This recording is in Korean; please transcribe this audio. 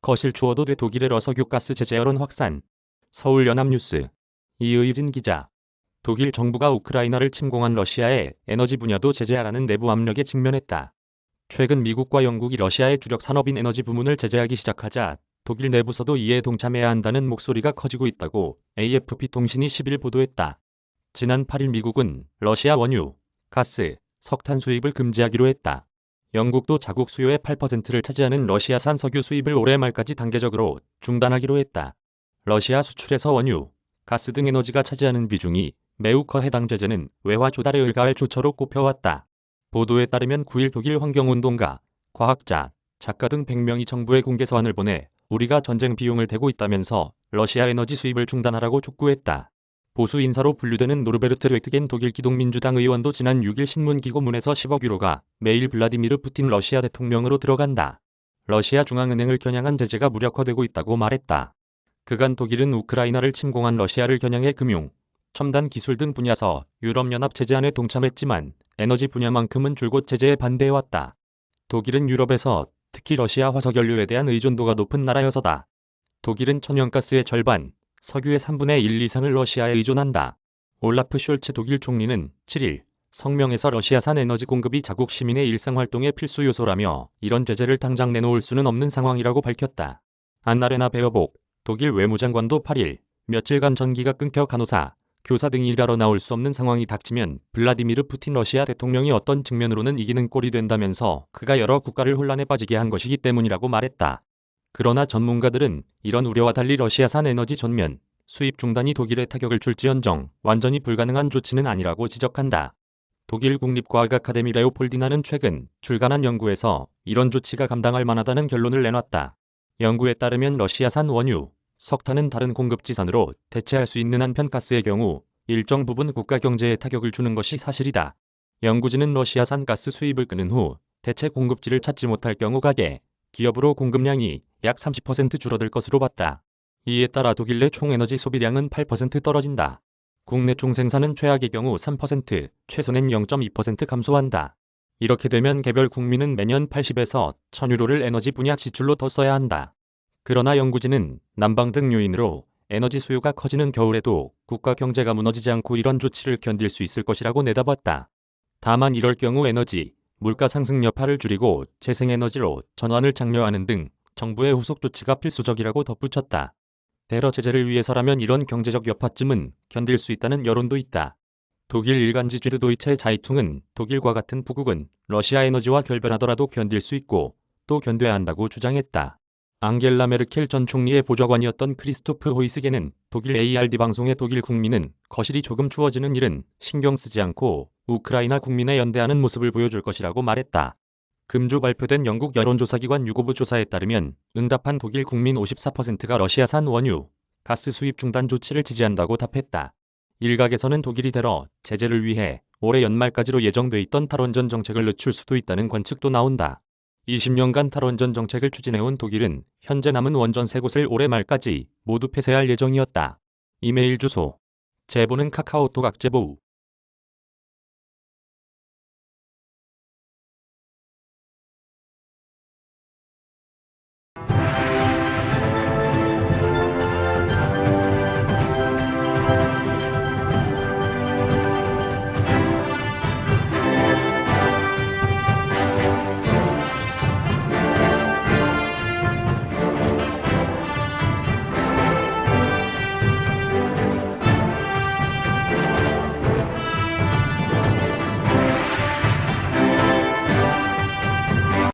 거실 추워도 돼 독일의 러석유가스 제재 여론 확산. 서울연합뉴스 이의진 기자. 독일 정부가 우크라이나를 침공한 러시아의 에너지 분야도 제재하라는 내부 압력에 직면했다. 최근 미국과 영국이 러시아의 주력 산업인 에너지 부문을 제재하기 시작하자 독일 내부서도 이에 동참해야 한다는 목소리가 커지고 있다고 AFP 통신이 10일 보도했다. 지난 8일 미국은 러시아 원유, 가스, 석탄 수입을 금지하기로 했다. 영국도 자국 수요의 8%를 차지하는 러시아산 석유 수입을 올해 말까지 단계적으로 중단하기로 했다. 러시아 수출에서 원유, 가스 등 에너지가 차지하는 비중이 매우 커 해당 제재는 외화 조달에 의가할 조처로 꼽혀왔다. 보도에 따르면 9일 독일 환경운동가, 과학자, 작가 등 100명이 정부에 공개 서한을 보내 우리가 전쟁 비용을 대고 있다면서 러시아 에너지 수입을 중단하라고 촉구했다. 보수 인사로 분류되는 노르베르트 르트겐 독일 기동민주당 의원도 지난 6일 신문기고문에서 10억 유로가 매일 블라디미르 푸틴 러시아 대통령으로 들어간다. 러시아 중앙은행을 겨냥한 제재가 무력화되고 있다고 말했다. 그간 독일은 우크라이나를 침공한 러시아를 겨냥해 금융, 첨단 기술 등 분야서 유럽연합 제재안에 동참했지만 에너지 분야만큼은 줄곧 제재에 반대해왔다. 독일은 유럽에서 특히 러시아 화석연료에 대한 의존도가 높은 나라여서다. 독일은 천연가스의 절반, 석유의 3분의 1 이상을 러시아에 의존한다. 올라프 숄츠 독일 총리는 7일 성명에서 러시아산 에너지 공급이 자국 시민의 일상활동의 필수 요소라며 이런 제재를 당장 내놓을 수는 없는 상황이라고 밝혔다. 안나레나 베어복 독일 외무장관도 8일 며칠간 전기가 끊겨 간호사, 교사 등이 일하러 나올 수 없는 상황이 닥치면 블라디미르 푸틴 러시아 대통령이 어떤 측면으로는 이기는 꼴이 된다면서 그가 여러 국가를 혼란에 빠지게 한 것이기 때문이라고 말했다. 그러나 전문가들은 이런 우려와 달리 러시아산 에너지 전면 수입 중단이 독일에 타격을 줄지언정 완전히 불가능한 조치는 아니라고 지적한다. 독일 국립과학 아카데미 레오폴디나는 최근 출간한 연구에서 이런 조치가 감당할 만하다는 결론을 내놨다. 연구에 따르면 러시아산 원유, 석탄은 다른 공급지산으로 대체할 수 있는 한편 가스의 경우 일정 부분 국가 경제에 타격을 주는 것이 사실이다. 연구진은 러시아산 가스 수입을 끊은 후 대체 공급지를 찾지 못할 경우 가계, 기업으로 공급량이 약 30% 줄어들 것으로 봤다. 이에 따라 독일 내 총에너지 소비량은 8% 떨어진다. 국내 총생산은 최악의 경우 3%, 최소는 0.2% 감소한다. 이렇게 되면 개별 국민은 매년 80에서 1000유로를 에너지 분야 지출로 더 써야 한다. 그러나 연구진은 난방 등 요인으로 에너지 수요가 커지는 겨울에도 국가 경제가 무너지지 않고 이런 조치를 견딜 수 있을 것이라고 내다봤다. 다만 이럴 경우 에너지, 물가 상승 여파를 줄이고 재생에너지로 전환을 장려하는 등 정부의 후속 조치가 필수적이라고 덧붙였다. 대러 제재를 위해서라면 이런 경제적 여파쯤은 견딜 수 있다는 여론도 있다. 독일 일간지 쥐르도이체 자이퉁은 독일과 같은 부국은 러시아 에너지와 결별하더라도 견딜 수 있고 또 견뎌야 한다고 주장했다. 앙겔라 메르켈 전 총리의 보좌관이었던 크리스토프 호이스게는 독일 ARD 방송의 독일 국민은 거실이 조금 추워지는 일은 신경 쓰지 않고 우크라이나 국민에 연대하는 모습을 보여줄 것이라고 말했다. 금주 발표된 영국 여론조사기관 유고브 조사에 따르면 응답한 독일 국민 54%가 러시아산 원유, 가스 수입 중단 조치를 지지한다고 답했다. 일각에서는 독일이 대러 제재를 위해 올해 연말까지로 예정돼 있던 탈원전 정책을 늦출 수도 있다는 관측도 나온다. 20년간 탈원전 정책을 추진해온 독일은 현재 남은 원전 3곳을 올해 말까지 모두 폐쇄할 예정이었다. 이메일 주소. 제보는 카카오톡 악제보우